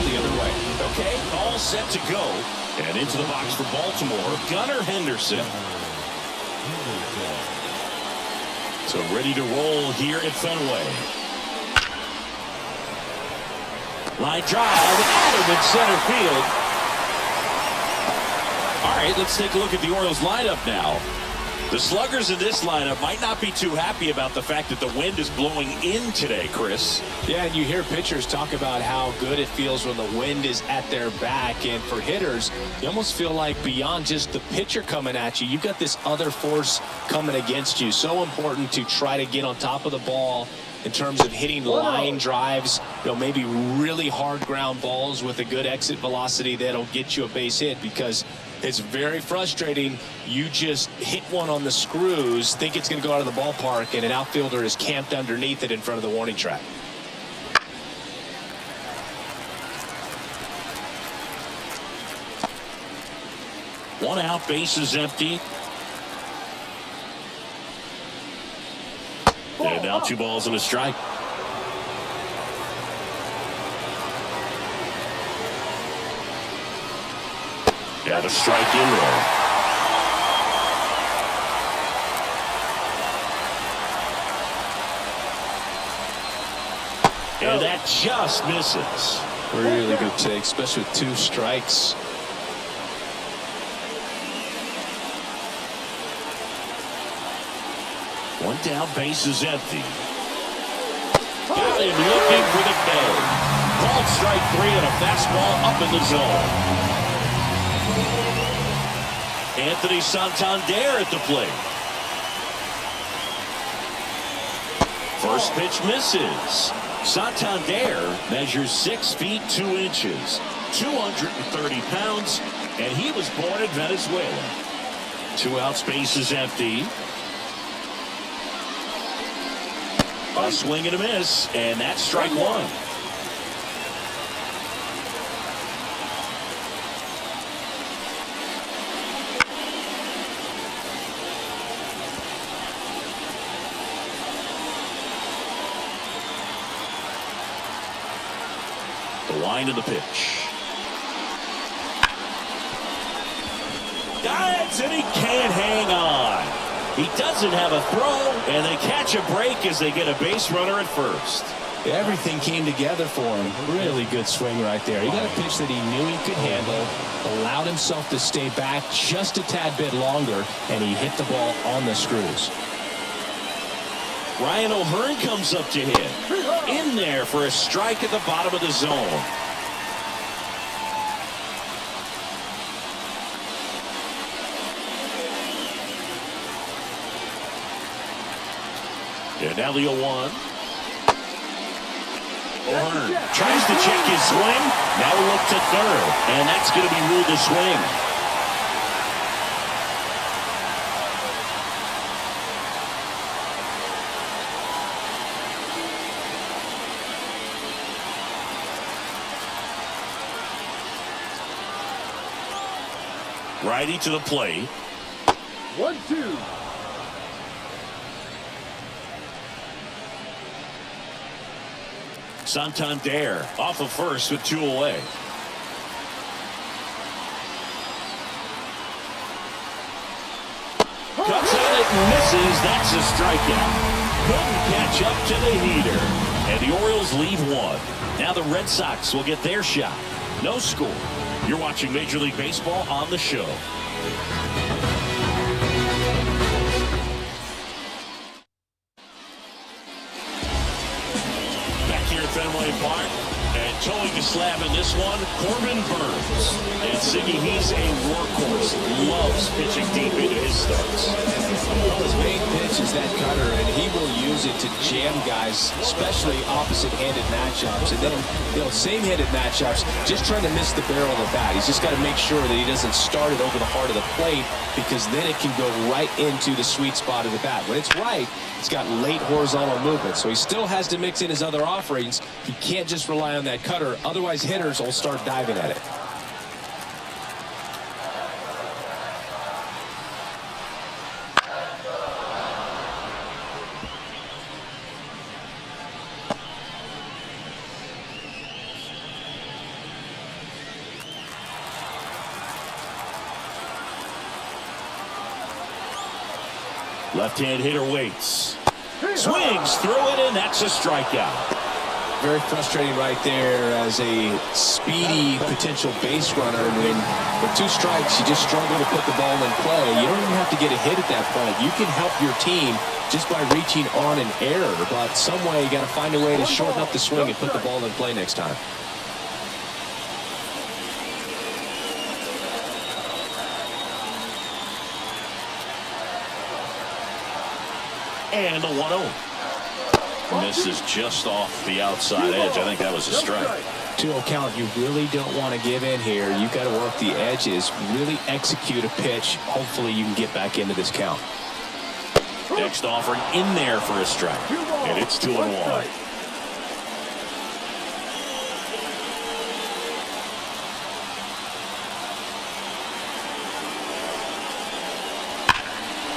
the other way. Okay, all set to go. And into the box for Baltimore, Gunnar Henderson. So ready to roll here at Fenway. Line drive, Adam in center field. All right, let's take a look at the Orioles lineup now. The sluggers in this lineup might not be too happy about the fact that the wind is blowing in today, Chris. Yeah, and you hear pitchers talk about how good it feels when the wind is at their back. And for hitters, you almost feel like beyond just the pitcher coming at you, you've got this other force coming against you. So important to try to get on top of the ball in terms of hitting line drives, maybe really hard ground balls with a good exit velocity that'll get you a base hit, because it's very frustrating. You just hit one on the screws, think it's going to go out of the ballpark, and an outfielder is camped underneath it in front of the warning track. One out, base is empty. And now 2 balls and a strike. Got a strike in there. And that just misses. Really good take, especially with 2 strikes. One down, base is empty. Got him looking for the K. Called strike 3 and a fastball up in the zone. Anthony Santander at the plate. First pitch misses. Santander measures 6 feet 2 inches, 230 pounds, and he was born in Venezuela. 2 outs, base is empty. A swing and a miss, and that's strike 1. The line of the pitch. Dives, and he can't hang on. He doesn't have a throw, and they catch a break as they get a base runner at first. Everything came together for him. Really good swing right there. He got a pitch that he knew he could handle, allowed himself to stay back just a tad bit longer, and he hit the ball on the screws. Ryan O'Hearn comes up to hit. In there for a strike at the bottom of the zone. And now the 0-1. O'Hearn tries to check his swing. Now a look to third. And that's going to be ruled a swing. Righty to the plate. 1-2. Santander off of first with 2 away. Cuts on it and misses. That's a strikeout. Couldn't catch up to the heater. And the Orioles leave 1. Now the Red Sox will get their shot. No score. You're watching Major League Baseball on the show. Fenway Park, and towing the slab in this one, Corbin Burns. And Siggy, he's a workhorse, loves pitching deep into his starts. Well, his main pitch is that cutter, and he will use it to jam guys, especially opposite-handed matchups. And then, same-handed matchups, just trying to miss the barrel of the bat. He's just got to make sure that he doesn't start it over the heart of the plate, because then it can go right into the sweet spot of the bat. When it's right, it's got late horizontal movement, so he still has to mix in his other offerings. He can't just rely on that cutter, otherwise hitters will start diving at it. Left-hand hitter waits. Swings through it, and that's a strikeout. Very frustrating right there as a speedy potential base runner. When with 2 strikes, you just struggle to put the ball in play. You don't even have to get a hit at that point. You can help your team just by reaching on an error, but some way you got to find a way to shorten up the swing and put the ball in play next time. And the 1-0. Misses just off the outside edge. I think that was a strike. 2-0 count. You really don't want to give in here. You've got to work the edges, really execute a pitch. Hopefully you can get back into this count. Next offering in there for a strike. And it's 2-1.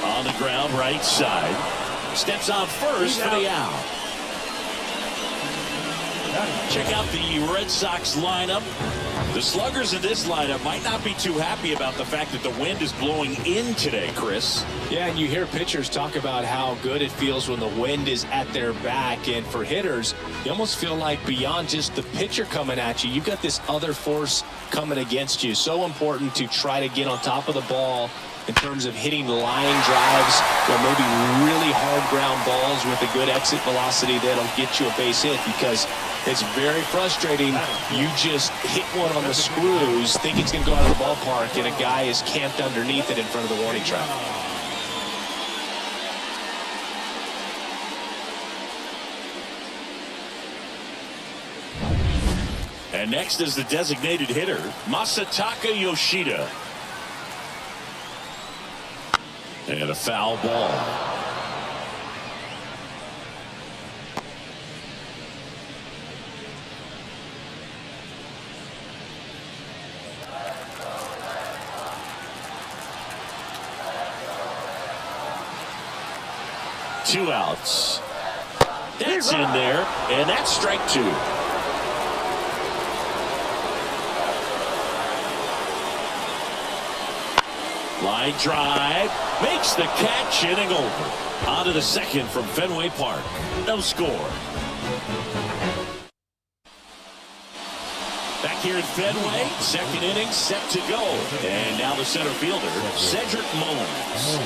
On the ground, right side. Steps on first for the out. Check out the Red Sox lineup. The sluggers in this lineup might not be too happy about the fact that the wind is blowing in today, Chris. Yeah, and you hear pitchers talk about how good it feels when the wind is at their back. And for hitters, you almost feel like beyond just the pitcher coming at you, you've got this other force coming against you. So important to try to get on top of the ball in terms of hitting line drives or maybe really hard ground balls with a good exit velocity that'll get you a base hit, because it's very frustrating. You just hit one on the screws, think it's going to go out of the ballpark, and a guy is camped underneath it in front of the warning track. And next is the designated hitter, Masataka Yoshida. And a foul ball. Two outs. That's in there, and that's strike 2. Line drive, makes the catch, inning over. On to the second from Fenway Park. No score. Back here at Fenway, second inning set to go. And now the center fielder, Cedric Mullins.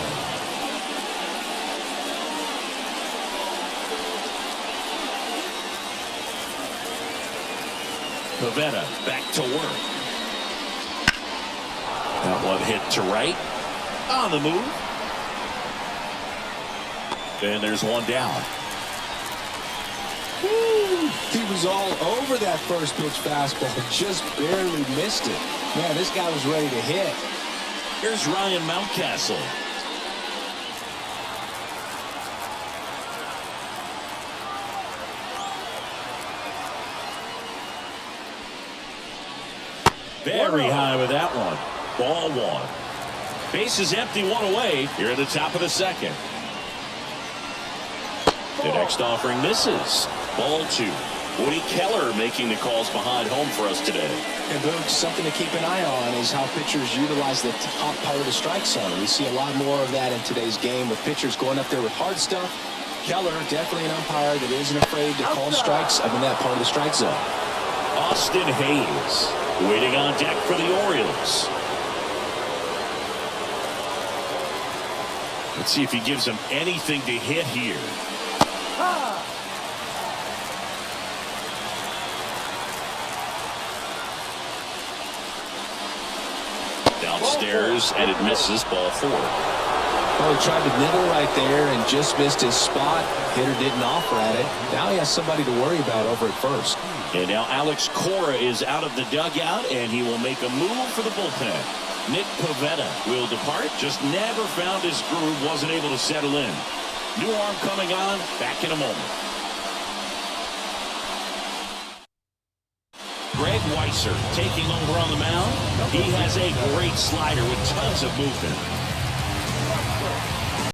Pavetta back to work. That one hit to right. On the move. And there's one down. Woo! He was all over that first pitch fastball. Just barely missed it. Man, this guy was ready to hit. Here's Ryan Mountcastle. Very high with that one. Ball 1. Base is empty, 1 away. Here at the top of the second. The next offering misses. Ball 2. Woody Keller making the calls behind home for us today. And Boog, something to keep an eye on is how pitchers utilize the top part of the strike zone. We see a lot more of that in today's game with pitchers going up there with hard stuff. Keller, definitely an umpire that isn't afraid to call strikes up in that part of the strike zone. Austin Hayes waiting on deck for the Orioles. Let's see if he gives him anything to hit here. Downstairs, and it misses. Ball 4. Well, he tried to nibble right there and just missed his spot. Hitter didn't offer at it. Now he has somebody to worry about over at first. And now Alex Cora is out of the dugout, and he will make a move for the bullpen. Nick Pavetta will depart. Just never found his groove. Wasn't able to settle in. New arm coming on. Back in a moment. Greg Weisser taking over on the mound. He has a great slider with tons of movement.